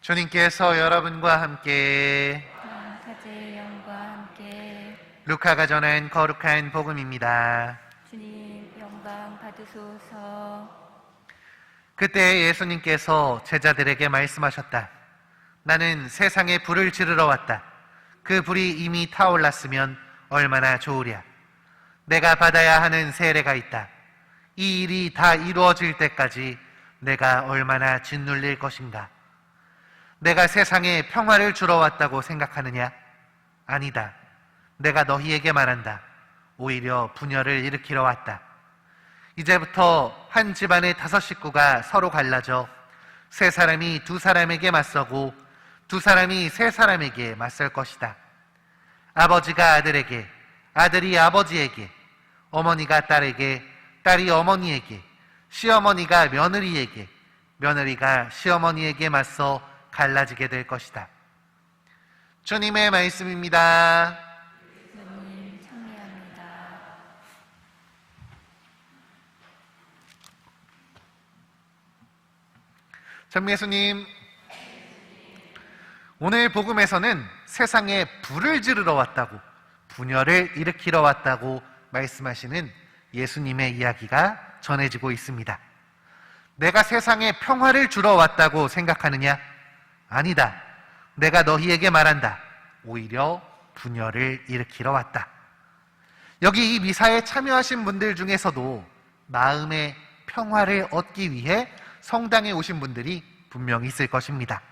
주님께서 여러분과 함께 사제의 영과 함께 루카가 전한 거룩한 복음입니다. 주님 영광 받으소서. 그때 예수님께서 제자들에게 말씀하셨다. 나는 세상에 불을 지르러 왔다. 그 불이 이미 타올랐으면 얼마나 좋으랴. 내가 받아야 하는 세례가 있다. 이 일이 다 이루어질 때까지 내가 얼마나 짓눌릴 것인가. 내가 세상에 평화를 주러 왔다고 생각하느냐? 아니다. 내가 너희에게 말한다. 오히려 분열을 일으키러 왔다. 이제부터 한 집안의 5 식구가 서로 갈라져 세 사람이 2 사람에게 맞서고 2 사람이 3 사람에게 맞설 것이다. 아버지가 아들에게, 아들이 아버지에게, 어머니가 딸에게, 딸이 어머니에게, 시어머니가 며느리에게, 며느리가 시어머니에게 맞서 갈라지게 될 것이다. 주님의 말씀입니다. 주님 찬미합니다. 전미예수님, 오늘 복음에서는 세상에 불을 지르러 왔다고, 분열을 일으키러 왔다고 말씀하시는 예수님의 이야기가 전해지고 있습니다. 내가 세상에 평화를 주러 왔다고 생각하느냐? 아니다. 내가 너희에게 말한다. 오히려 분열을 일으키러 왔다. 여기 이 미사에 참여하신 분들 중에서도 마음의 평화를 얻기 위해 성당에 오신 분들이 분명히 있을 것입니다.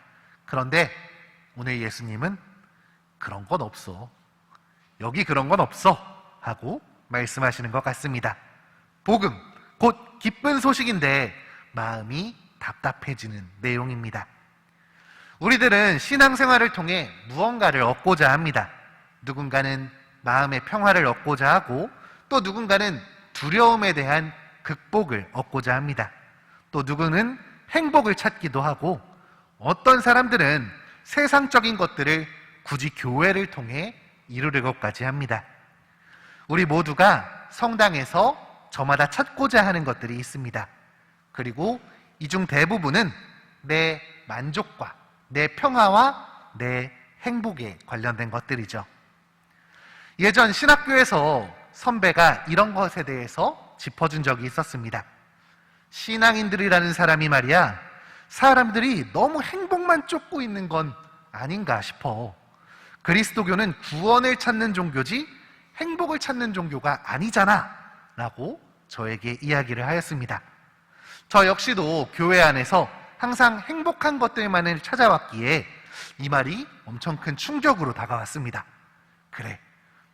그런데 오늘 예수님은 그런 건 없어. 여기 그런 건 없어. 하고 말씀하시는 것 같습니다. 복음, 곧 기쁜 소식인데 마음이 답답해지는 내용입니다. 우리들은 신앙생활을 통해 무언가를 얻고자 합니다. 누군가는 마음의 평화를 얻고자 하고, 또 누군가는 두려움에 대한 극복을 얻고자 합니다. 또 누구는 행복을 찾기도 하고, 어떤 사람들은 세상적인 것들을 굳이 교회를 통해 이루려고까지 합니다. 우리 모두가 성당에서 저마다 찾고자 하는 것들이 있습니다. 그리고 이 중 대부분은 내 만족과 내 평화와 내 행복에 관련된 것들이죠. 예전 신학교에서 선배가 이런 것에 대해서 짚어준 적이 있었습니다. 신앙인들이라는 사람이 말이야, 사람들이 너무 행복만 쫓고 있는 건 아닌가 싶어. 그리스도교는 구원을 찾는 종교지 행복을 찾는 종교가 아니잖아 라고 저에게 이야기를 하였습니다. 저 역시도 교회 안에서 항상 행복한 것들만을 찾아왔기에 이 말이 엄청 큰 충격으로 다가왔습니다. 그래,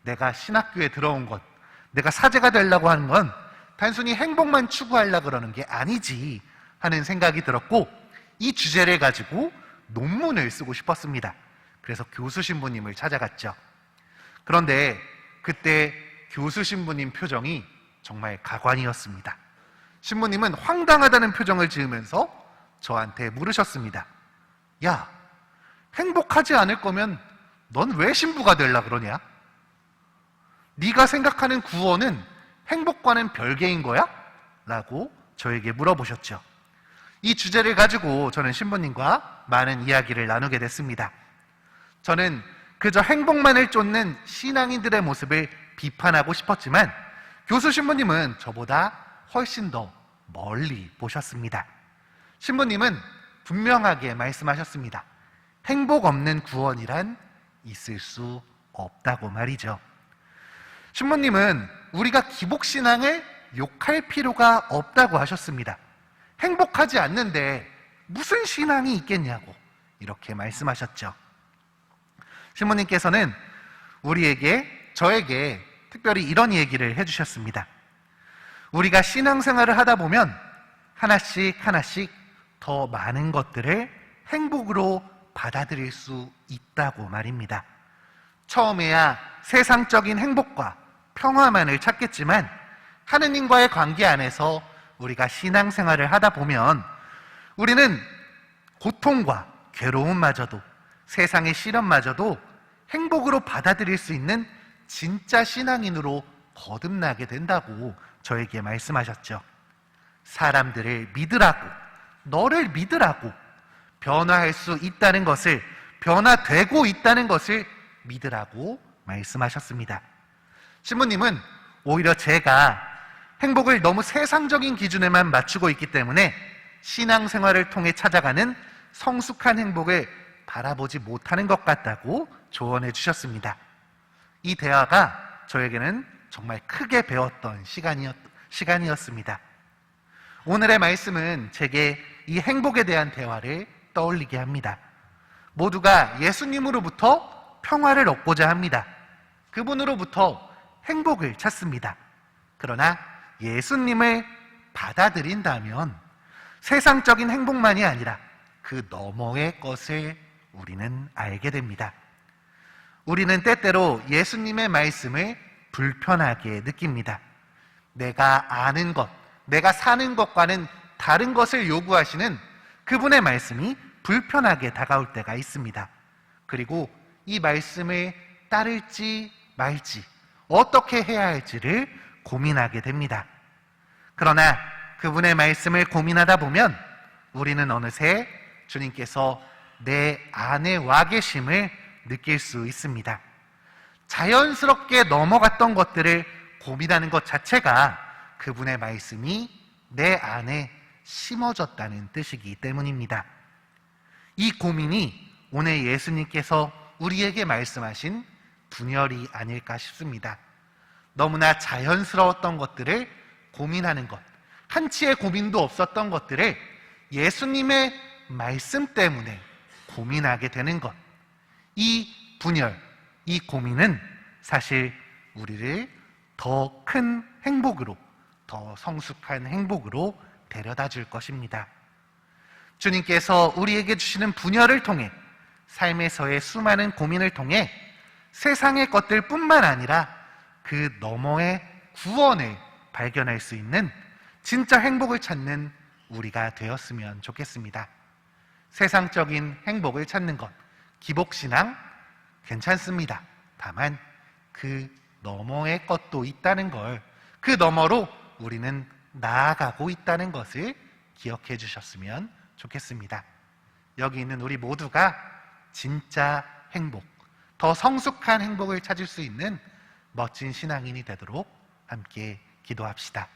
내가 신학교에 들어온 것, 내가 사제가 되려고 하는 건 단순히 행복만 추구하려고 그러는 게 아니지 하는 생각이 들었고, 이 주제를 가지고 논문을 쓰고 싶었습니다. 그래서 교수 신부님을 찾아갔죠. 그런데 그때 교수 신부님 표정이 정말 가관이었습니다. 신부님은 황당하다는 표정을 지으면서 저한테 물으셨습니다. 야, 행복하지 않을 거면 넌 왜 신부가 되려고 그러냐? 네가 생각하는 구원은 행복과는 별개인 거야? 라고 저에게 물어보셨죠. 이 주제를 가지고 저는 신부님과 많은 이야기를 나누게 됐습니다. 저는 그저 행복만을 쫓는 신앙인들의 모습을 비판하고 싶었지만 교수 신부님은 저보다 훨씬 더 멀리 보셨습니다. 신부님은 분명하게 말씀하셨습니다. 행복 없는 구원이란 있을 수 없다고 말이죠. 신부님은 우리가 기복신앙을 욕할 필요가 없다고 하셨습니다. 행복하지 않는데 무슨 신앙이 있겠냐고 이렇게 말씀하셨죠. 신부님께서는 저에게 특별히 이런 얘기를 해주셨습니다. 우리가 신앙생활을 하다 보면 하나씩 더 많은 것들을 행복으로 받아들일 수 있다고 말입니다. 처음에야 세상적인 행복과 평화만을 찾겠지만 하느님과의 관계 안에서 우리가 신앙생활을 하다 보면 우리는 고통과 괴로움마저도, 세상의 시련마저도 행복으로 받아들일 수 있는 진짜 신앙인으로 거듭나게 된다고 저에게 말씀하셨죠. 사람들을 믿으라고, 너를 믿으라고, 변화할 수 있다는 것을, 변화되고 있다는 것을 믿으라고 말씀하셨습니다. 신부님은 오히려 제가 행복을 너무 세상적인 기준에만 맞추고 있기 때문에 신앙생활을 통해 찾아가는 성숙한 행복을 바라보지 못하는 것 같다고 조언해 주셨습니다. 이 대화가 저에게는 정말 크게 배웠던 시간이었습니다. 오늘의 말씀은 제게 이 행복에 대한 대화를 떠올리게 합니다. 모두가 예수님으로부터 평화를 얻고자 합니다. 그분으로부터 행복을 찾습니다. 그러나 예수님을 받아들인다면 세상적인 행복만이 아니라 그 너머의 것을 우리는 알게 됩니다. 우리는 때때로 예수님의 말씀을 불편하게 느낍니다. 내가 아는 것, 내가 사는 것과는 다른 것을 요구하시는 그분의 말씀이 불편하게 다가올 때가 있습니다. 그리고 이 말씀을 따를지 말지, 어떻게 해야 할지를 고민하게 됩니다. 그러나 그분의 말씀을 고민하다 보면 우리는 어느새 주님께서 내 안에 와 계심을 느낄 수 있습니다. 자연스럽게 넘어갔던 것들을 고민하는 것 자체가 그분의 말씀이 내 안에 심어졌다는 뜻이기 때문입니다. 이 고민이 오늘 예수님께서 우리에게 말씀하신 분열이 아닐까 싶습니다. 너무나 자연스러웠던 것들을 고민하는 것, 한치의 고민도 없었던 것들을 예수님의 말씀 때문에 고민하게 되는 것, 이 분열, 이 고민은 사실 우리를 더 큰 행복으로, 더 성숙한 행복으로 데려다 줄 것입니다. 주님께서 우리에게 주시는 분열을 통해, 삶에서의 수많은 고민을 통해 세상의 것들 뿐만 아니라 그 너머의 구원을 발견할 수 있는 진짜 행복을 찾는 우리가 되었으면 좋겠습니다. 세상적인 행복을 찾는 것, 기복신앙 괜찮습니다. 다만 그 너머의 것도 있다는 걸, 그 너머로 우리는 나아가고 있다는 것을 기억해 주셨으면 좋겠습니다. 여기 있는 우리 모두가 진짜 행복, 더 성숙한 행복을 찾을 수 있는 멋진 신앙인이 되도록 함께 기도합시다.